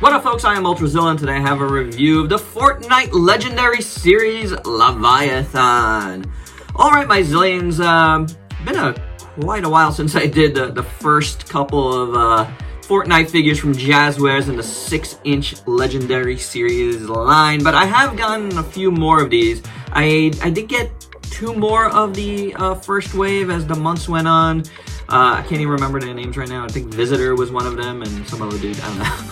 What up, folks? I am Ultrazilla, and today I have a review of the Fortnite Legendary Series Leviathan. Alright, my zillions, been quite a while since I did the first couple of Fortnite figures from Jazzwares in the 6-inch Legendary Series line, but I have gotten a few more of these. I did get 2 more of the first wave as the months went on. I can't even remember their names right now. I think Visitor was one of them, and some other dude, I don't know.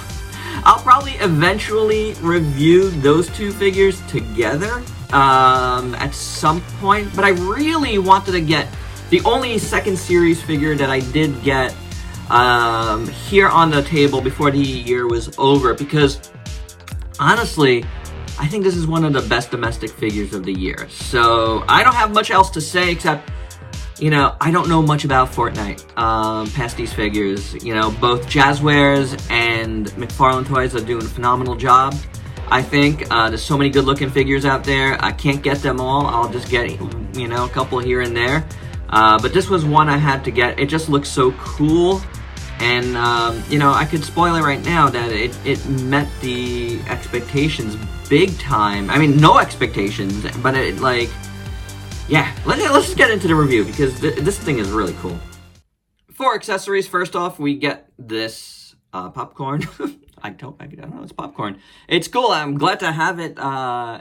I'll probably eventually review those 2 figures together at some point, but I really wanted to get the only second series figure that I did get here on the table before the year was over, because honestly, I think this is one of the best domestic figures of the year. So I don't have much else to say except, you know, I don't know much about Fortnite past these figures. You know, both Jazzwares and McFarlane Toys are doing a phenomenal job. I think there's so many good-looking figures out there. I can't get them all. I'll just get, you know, a couple here and there. But this was one I had to get. It just looks so cool. And, you know, I could spoil it right now that it met the expectations big time. I mean, no expectations, but it, like... yeah, let's just get into the review, because this thing is really cool. For accessories, first off, we get this popcorn. I don't know, it's popcorn. It's cool. I'm glad to have it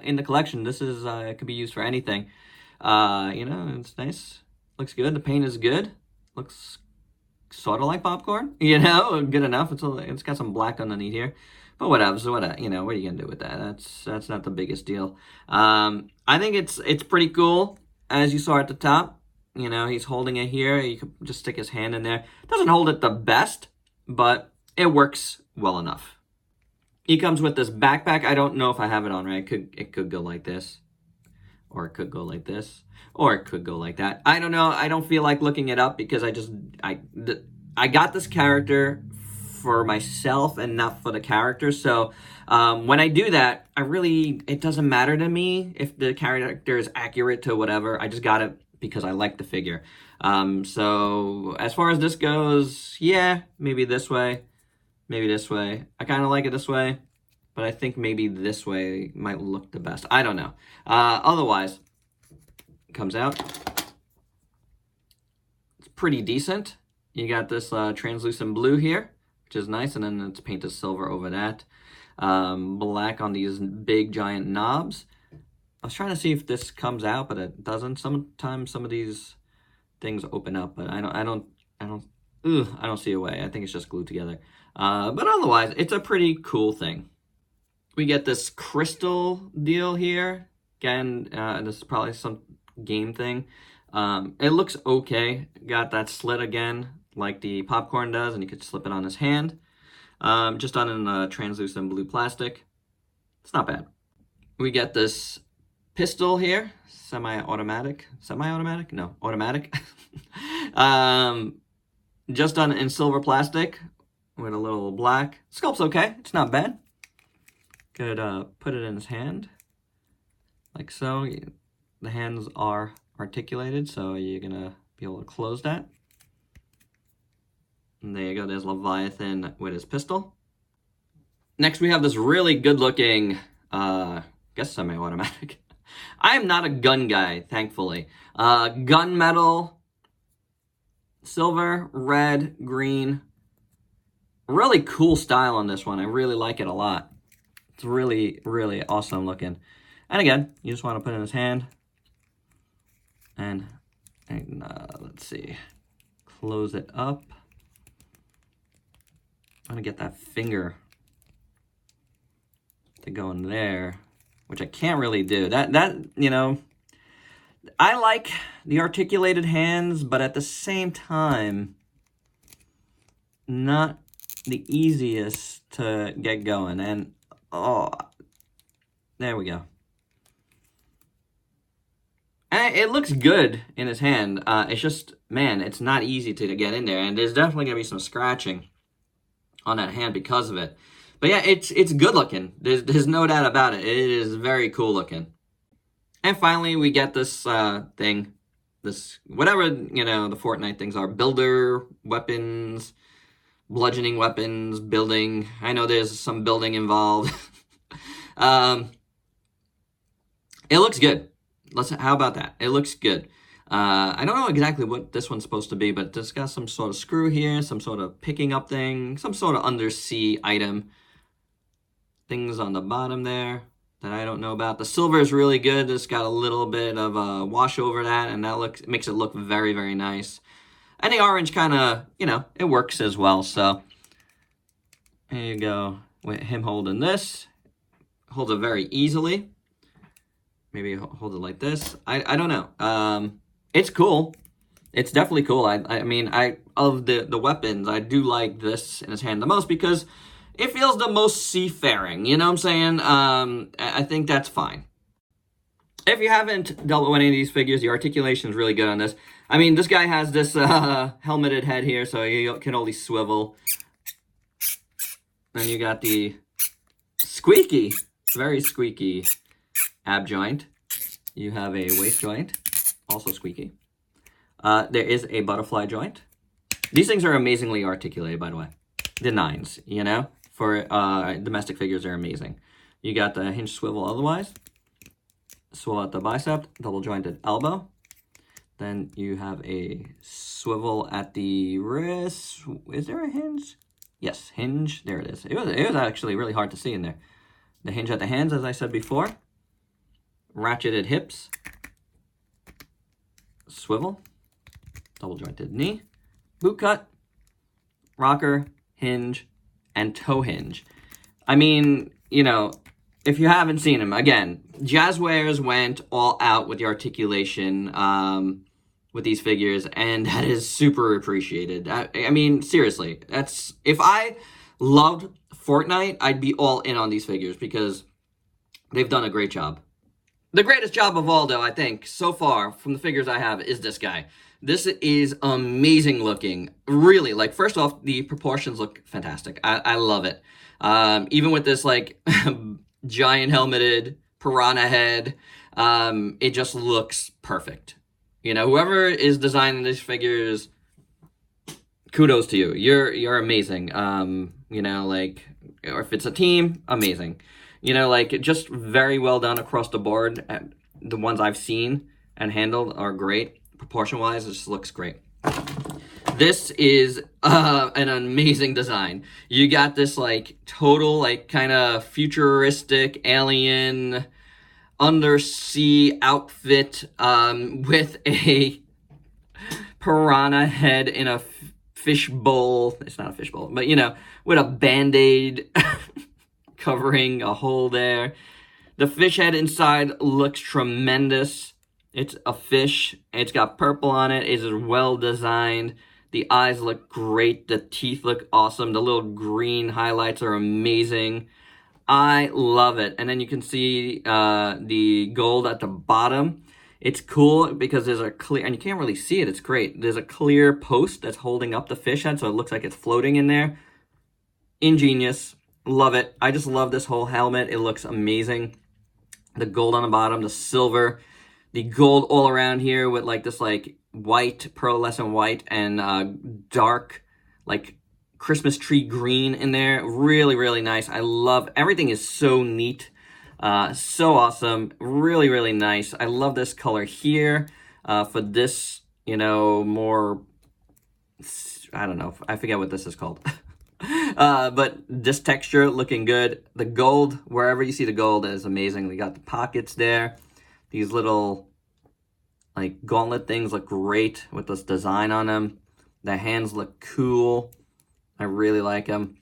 in the collection. This is it could be used for anything. You know, it's nice. Looks good. The paint is good. Looks sort of like popcorn. You know, good enough. It's got some black underneath here. But whatever, so you know, what are you gonna do with that? That's not the biggest deal. I think it's pretty cool. As you saw at the top, you know, he's holding it here. You could just stick his hand in there. Doesn't hold it the best, but it works well enough. He comes with this backpack. I don't know if I have it on right. It could go like this, or it could go like this, or it could go like that. I don't know. I don't feel like looking it up because I got this character for myself and not for the character. So when I do that, it doesn't matter to me if the character is accurate to whatever. I just got it because I like the figure. So as far as this goes, yeah, maybe this way, maybe this way. I kind of like it this way, but I think maybe this way might look the best. I don't know. Otherwise, it comes out. It's pretty decent. You got this translucent blue here, which is nice, and then it's painted silver over that. Black on these big giant knobs. I was trying to see if this comes out, but it doesn't. Sometimes some of these things open up, but I don't see a way. I think it's just glued together. But otherwise, it's a pretty cool thing. We get this crystal deal here. Again, this is probably some game thing. It looks okay. Got that slit again, like the popcorn does, and you could slip it on his hand. Just done in translucent blue plastic. It's not bad. We get this pistol here, semi-automatic. Semi-automatic? No, automatic. Just done in silver plastic with a little black. Sculpt's okay. It's not bad. Could put it in his hand, like so. The hands are articulated, so you're gonna be able to close that. And there you go, there's Leviathan with his pistol. Next, we have this really good-looking, guess semi-automatic. I am not a gun guy, thankfully. Gunmetal, silver, red, green. Really cool style on this one. I really like it a lot. It's really, really awesome looking. And again, you just want to put it in his hand. And let's see, close it up. I'm gonna get that finger to go in there, which I can't really do. That you know, I like the articulated hands, but at the same time, not the easiest to get going. And oh, there we go. And it looks good in his hand. It's just, man, it's not easy to get in there, and there's definitely gonna be some scratching on that hand because of it. But yeah, it's good looking. There's no doubt about it. It is very cool looking. And finally, we get this thing, this whatever, you know, the Fortnite things are, builder weapons, bludgeoning weapons, building. I know there's some building involved. It looks good. How about that? It looks good. I don't know exactly what this one's supposed to be, but it's got some sort of screw here, some sort of picking up thing, some sort of undersea item. Things on the bottom there that I don't know about. The silver is really good. It's got a little bit of a wash over that, and that makes it look very, very nice. And the orange kind of, it works as well. So there you go. With him holding this, holds it very easily. Maybe hold it like this. I don't know. It's cool. It's definitely cool. I mean, of the weapons, I do like this in his hand the most because it feels the most seafaring. You know what I'm saying? I think that's fine. If you haven't dealt with any of these figures, the articulation is really good on this. I mean, this guy has this helmeted head here, so you can only swivel. Then you got the squeaky, very squeaky ab joint. You have a waist joint, also squeaky. There is a butterfly joint. These things are amazingly articulated, by the way. The 9s, for domestic figures, are amazing. You got the hinge swivel otherwise. Swivel at the bicep, double jointed elbow. Then you have a swivel at the wrist. Is there a hinge? Yes, hinge. There it is. It was actually really hard to see in there. The hinge at the hands, as I said before. Ratcheted hips. Swivel. Double jointed knee. Boot cut. Rocker. Hinge. And toe hinge. I mean, if you haven't seen them, again, Jazzwares went all out with the articulation with these figures, and that is super appreciated. I mean, seriously, if I loved Fortnite, I'd be all in on these figures because they've done a great job. The greatest job of all, though, I think, so far, from the figures I have, is this guy. This is amazing looking. Really, first off, the proportions look fantastic. I love it. Even with this, giant helmeted piranha head, it just looks perfect. Whoever is designing these figures, kudos to you. You're amazing. Or if it's a team, amazing. Just very well done across the board. The ones I've seen and handled are great. Proportion-wise, it just looks great. This is an amazing design. You got this total kind of futuristic alien undersea outfit with a piranha head in a fish bowl. It's not a fish bowl, but with a band-aid covering a hole there. The fish head inside looks tremendous. It's a fish. It's got purple on it. It is well designed. The eyes look great. The teeth look awesome. The little green highlights are amazing. I love it. And then you can see the gold at the bottom. It's cool because there's a clear, and you can't really see it. It's great. There's a clear post that's holding up the fish head, so it looks like it's floating in there. Ingenious. Love it. I just love this whole helmet. It looks amazing. The gold on the bottom, the silver, the gold all around here with this white, pearlescent white, and dark Christmas tree green in there. Really, really nice. I love, everything is so neat. So awesome. Really, really nice. I love this color here for this, more, I don't know. I forget what this is called. But this texture looking good. The gold, wherever you see the gold, is amazing. We got the pockets there. These little gauntlet things look great with this design on them. The hands look cool. I really like them.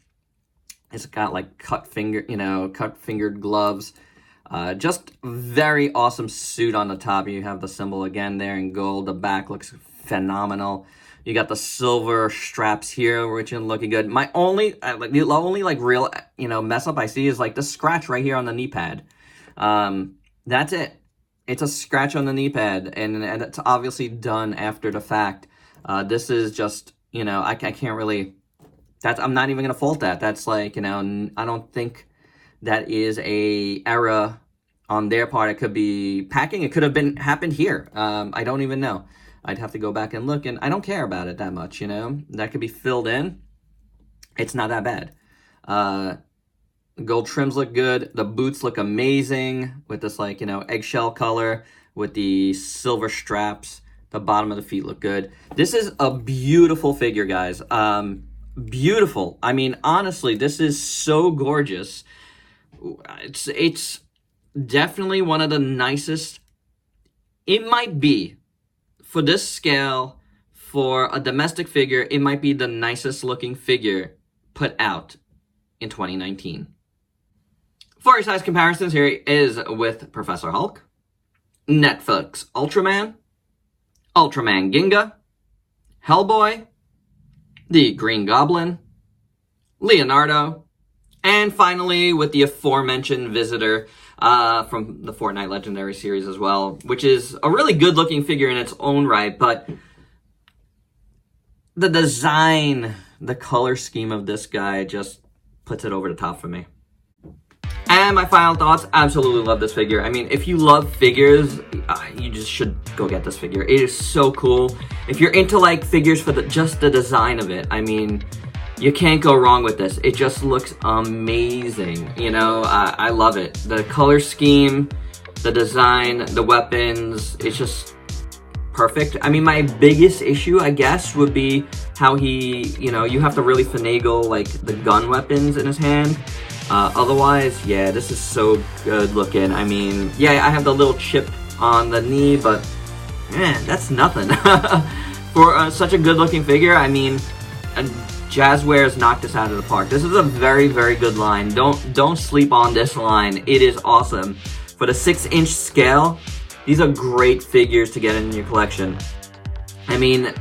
It's got cut fingered gloves. Just very awesome suit on the top. You have the symbol again there in gold. The back looks phenomenal. You got the silver straps here, which are looking good. My only, the only real, mess up I see is the scratch right here on the knee pad. That's it. It's a scratch on the knee pad, and it's obviously done after the fact. This is just, I can't really, I'm not even going to fault that. That's I don't think that is a error on their part. It could be packing. It could have happened here. I don't even know. I'd have to go back and look, and I don't care about it that much, That could be filled in. it's not that bad. Gold trims look good. The boots look amazing with this, like, you know, eggshell color with the silver straps. The bottom of the feet look good. This is a beautiful figure, guys. Beautiful. I mean, honestly, this is so gorgeous. It's definitely one of the nicest. It might be, for this scale, for a domestic figure, it might be the nicest looking figure put out in 2019. For your size comparisons, here is with Professor Hulk, Netflix Ultraman, Ultraman Ginga, Hellboy, the Green Goblin, Leonardo, and finally with the aforementioned Visitor from the Fortnite Legendary series as well, which is a really good looking figure in its own right, but the design, the color scheme of this guy just puts it over the top for me. And my final thoughts, absolutely love this figure. I mean, if you love figures, you just should go get this figure. It is so cool. If you're into like figures for just the design of it, I mean, you can't go wrong with this. It just looks amazing. You know, I love it. The color scheme, the design, the weapons, it's just perfect. I mean, my biggest issue, I guess, would be how he, you know, you have to really finagle like the gun weapons in his hand. Otherwise, yeah, this is so good looking. I mean, yeah, I have the little chip on the knee, but man, that's nothing. For such a good looking figure, I mean, Jazzwares knocked this out of the park. This is a very, very good line. Don't sleep on this line. It is awesome. For the 6-inch scale, these are great figures to get in your collection. I mean,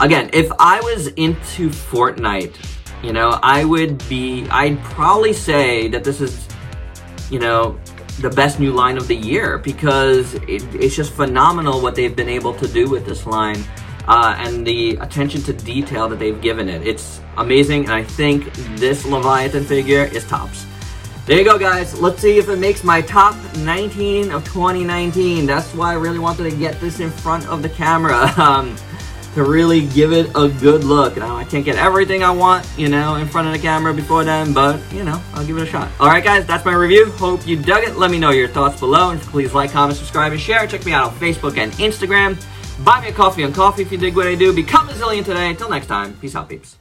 again, if I was into Fortnite, you know, I'd probably say that this is, you know, the best new line of the year, because it's just phenomenal what they've been able to do with this line, and the attention to detail that they've given it. It's amazing, and I think this Leviathan figure is tops. There you go, guys. Let's see if it makes my top 19 of 2019. That's why I really wanted to get this in front of the camera. To really give it a good look. Now, I can't get everything I want, you know, in front of the camera before then, but, you know, I'll give it a shot. Alright, guys, that's my review. Hope you dug it. Let me know your thoughts below, and please like, comment, subscribe, and share. Check me out on Facebook and Instagram. Buy me a coffee on Coffee if you dig what I do. Become a Zillion today. Until next time, peace out, peeps.